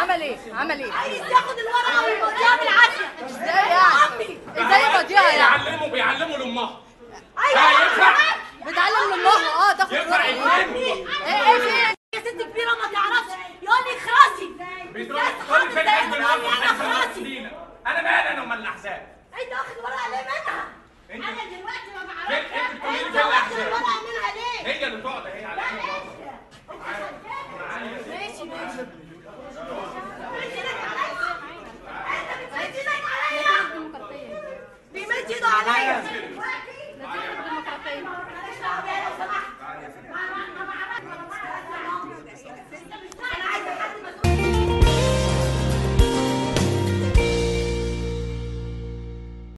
عمل ايه؟ عمل ايه؟ عايز ياخد الورقه ويوديها بالعافيه. ازاي يعني؟ ازاي يوديها يعني؟ بيعلموا لامها. ايوه ينفع؟ بتعلم لامها تاخد ينفع الورقه. يتعلم؟ ايه في يا ست كبيره ما تعرفش يقول لي اخرسي. بتقولي فين حزب الوطن؟ انا مالي انا ومال الاحزاب؟ انت واخد ورقه ليه منها؟ انت انا دلوقتي ما بعرفش. انت بتقولي لي انت فين واخد الاحزاب؟ الورقه منها ليه؟ هي اللي تقعد اهي على ماشي ماشي. انت بتمد ايدك عليا. بيمد ايده عليا. الديمقراطيه. معلش دعوه بيها لو سمحت.